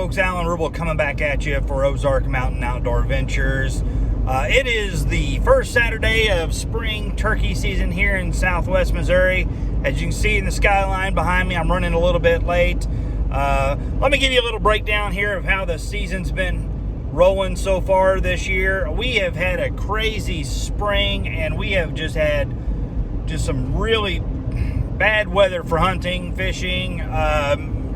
folks, Alan Rubel coming back at you for Ozark Mountain Outdoor Ventures. It is the first Saturday of spring turkey season here in southwest Missouri. As you can see in the skyline behind me, I'm running a little bit late. Let me give you a little breakdown here of how the season's been rolling so far this year. We have had a crazy spring, and we have just had some really bad weather for hunting, fishing,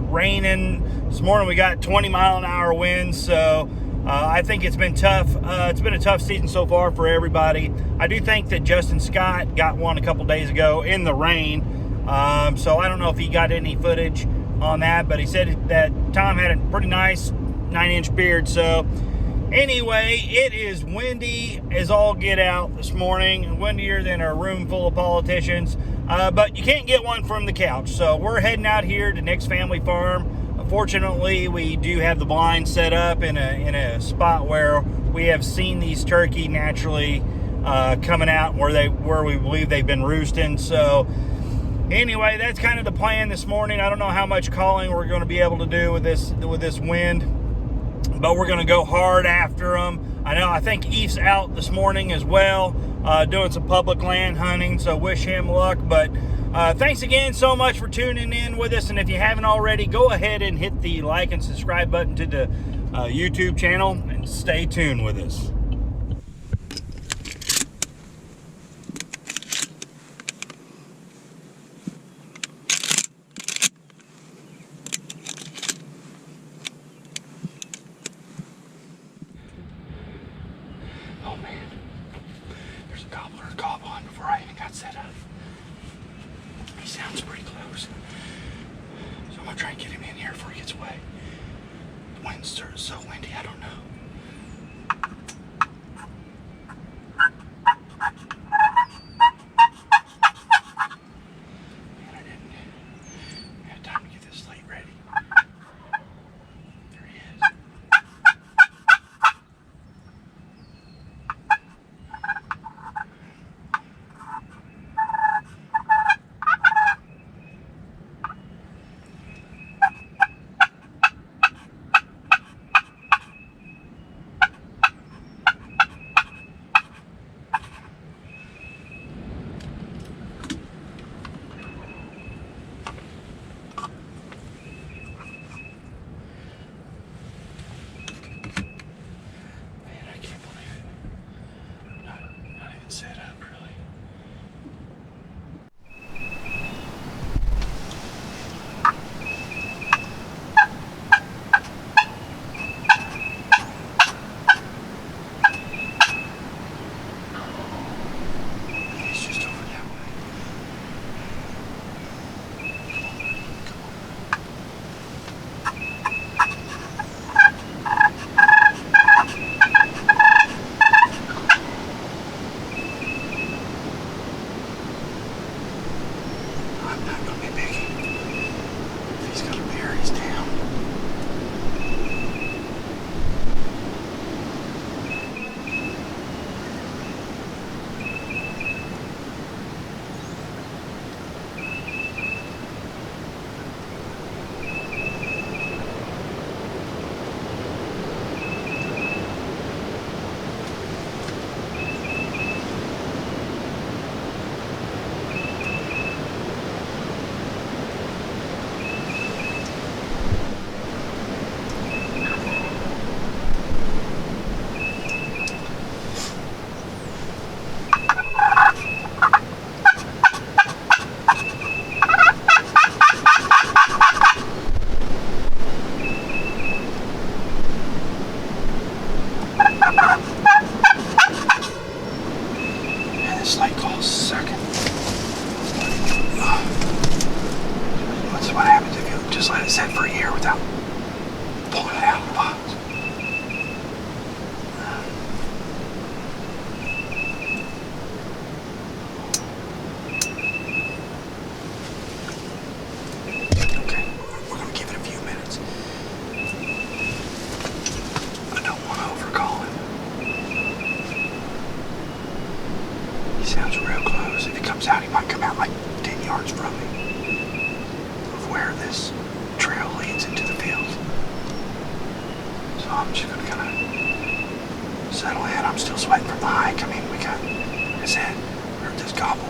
raining. This morning we got 20-mile-an-hour winds, so I think it's been tough. It's been a tough season so far for everybody. I do think that Justin Scott got one a couple days ago in the rain, so I don't know if he got any footage on that, but he said that Tom had a pretty nice 9-inch beard. So anyway, it is windy as all get out this morning, windier than a room full of politicians, but you can't get one from the couch. So we're heading out here to Nick's Family Farm. Fortunately, we do have the blind set up in a spot where we have seen these turkey naturally coming out where we believe they've been roosting. So anyway, that's kind of the plan this morning. I don't know how much calling we're going to be able to do with this wind, but we're going to go hard after them. I think Eve's out this morning as well, doing some public land hunting, so wish him luck. But thanks again so much for tuning in with us, and if you haven't already, go ahead and hit the like and subscribe button to the YouTube channel and stay tuned with us. Oh man, there's a gobbler gobbling before I even got set up. He sounds pretty close. So I'm gonna try and get him in here before he gets away. The wind's so windy, I don't know. Man, I didn't have time to get this slate ready. There he is. Set up really. He's just over that way. I'm not gonna be picky. If he's got a bear, he's down. Man, this light call's sucking. What's what happens if you just let it sit for a year without pulling it out of the box? Okay, we're gonna give it a few minutes. I don't want to overcall him. He sounds real close. If he comes out, he might come out like 10 yards from me, of where this trail leads into the field. So I'm just gonna kind of settle in. I'm still sweating from the hike. I mean, we got, like I said, we heard this gobble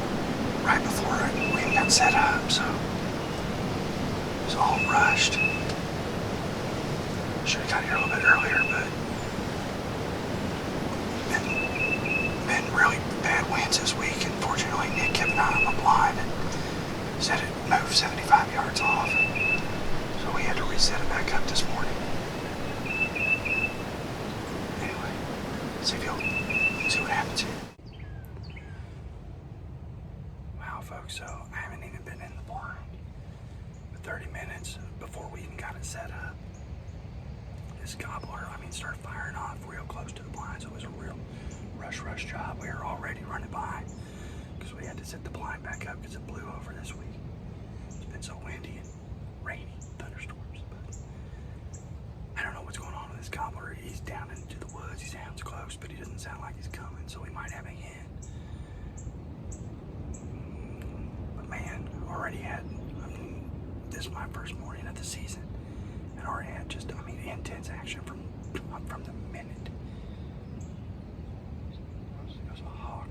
right before we even got set up, so it was all rushed. Should have got here a little bit earlier, but been really bad winds this week, and fortunately Nick kept an eye on the blind and said it moved 75 yards off, so we had to reset it back up this morning. Anyway, see what happens here. Wow, folks, so I haven't even been in the blind for 30 minutes before we even got it set up. This gobbler, started firing off real close to the blind, so it was a real rush job. We were already running by because we had to set the blind back up because it blew over this week. It's been so windy and rainy, thunderstorms, but I don't know what's going on with this gobbler. He's down into the woods. He sounds close, but he doesn't sound like he's coming, so we might have a hint. But man, already had, this is my first morning of the season, and already had just, intense action from the minute. It was a hawk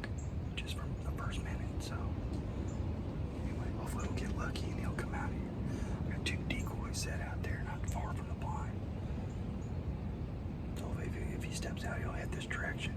just from the first minute, so anyway, hopefully we'll get lucky and he'll come out here. I got 2 decoys set out there not far from the blind, so if he steps out, he'll head this direction.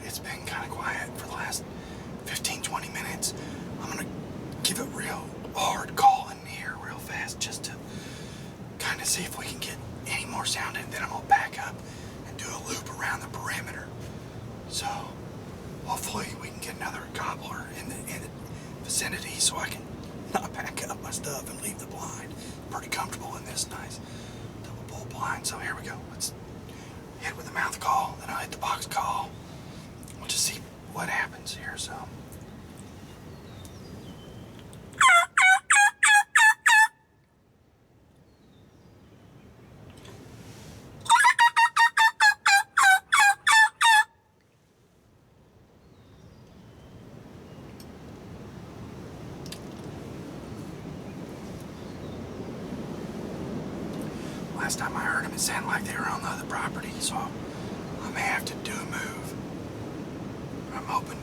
It's been kind of quiet for the last 15-20 minutes. I'm gonna give it real hard call in here real fast just to kind of see if we can get any more sound in. Then I'm gonna back up and do a loop around the perimeter. So hopefully we can get another gobbler in the vicinity so I can not pack up my stuff and leave the blind. Pretty comfortable in this nice double pull blind. So here we go. Let's hit with the mouth call, then I'll hit the box call. We'll just see what happens here. So last time I heard them, it sounded like they were on the other property, so I may have to do a move. I'm hoping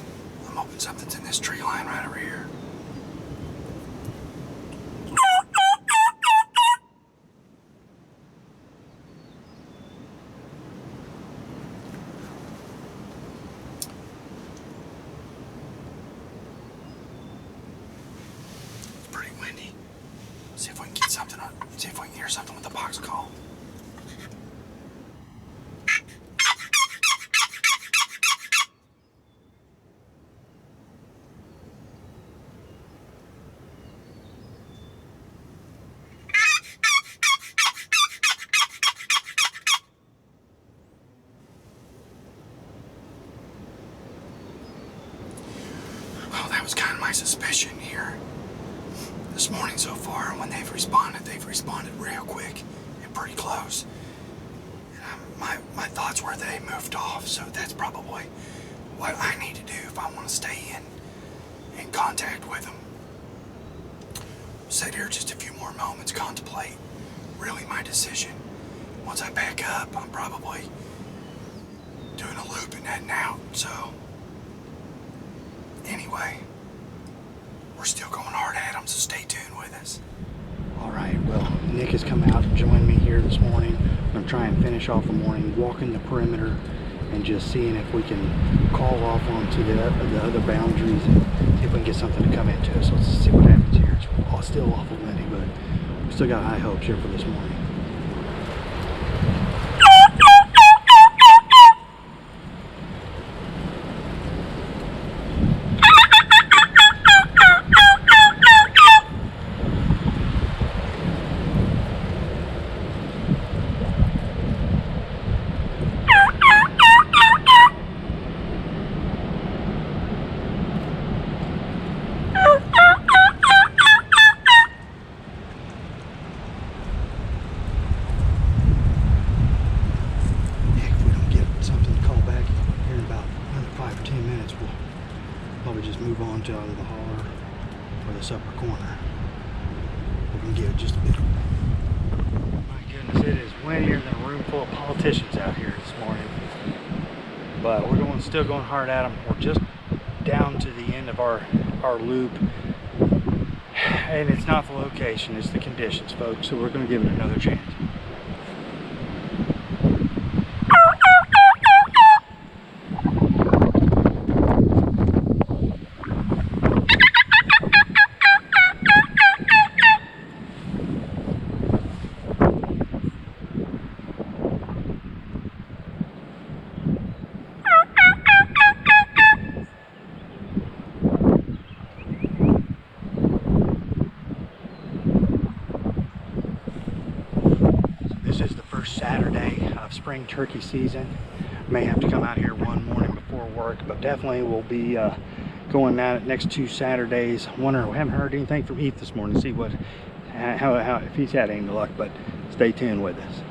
something's in this tree line right over here. was kind of my suspicion here this morning so far. And when they've responded real quick and pretty close. And my thoughts were they moved off, so that's probably what I need to do if I want to stay in contact with them. Sit here just a few more moments, contemplate really my decision. Once I pack up, I'm probably doing a loop and heading out. So anyway, we're still going hard at them, so stay tuned with us. All right, well, Nick has come out to join me here this morning. I'm going to try and finish off the morning, walking the perimeter and just seeing if we can call off onto the other boundaries and see if we can get something to come into us. So let's see what happens here. It's still awful windy, but we still got high hopes here for this morning. Probably just move on to either the holler or this upper corner. We're gonna give it just a bit. My goodness, it is windier than a room full of politicians out here this morning. But we're still going hard at them. We're just down to the end of our loop. And it's not the location, it's the conditions, folks. So we're gonna give it another chance. Saturday of spring turkey season. May have to come out here one morning before work, but definitely we'll be going out next 2 Saturdays. We haven't heard anything from Heath this morning to see how if he's had any luck, but stay tuned with us.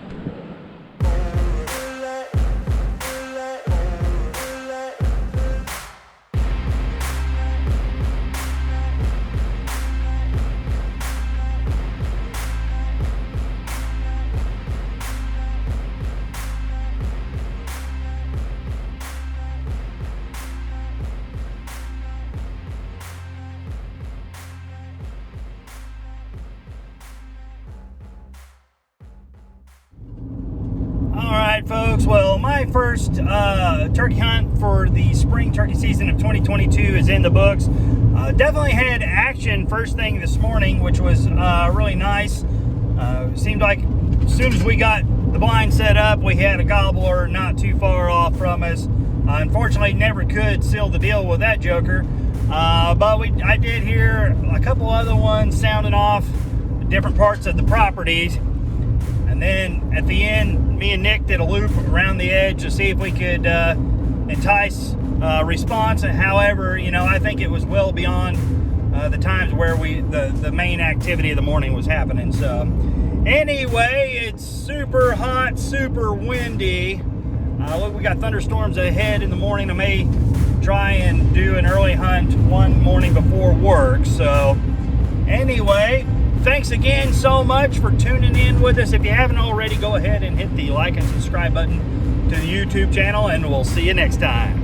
Folks, well, my first turkey hunt for the spring turkey season of 2022 is in the books. Definitely had action first thing this morning, which was really nice. Seemed like as soon as we got the blind set up, we had a gobbler not too far off from us. Unfortunately, never could seal the deal with that joker, but I did hear a couple other ones sounding off different parts of the properties. And then at the end, me and Nick did a loop around the edge to see if we could entice response. However, you know, I think it was well beyond the times where the main activity of the morning was happening. So anyway, it's super hot, super windy. Look, we got thunderstorms ahead in the morning. I may try and do an early hunt one morning before work. So anyway, thanks again so much for tuning in with us. If you haven't already, go ahead and hit the like and subscribe button to the YouTube channel, and we'll see you next time.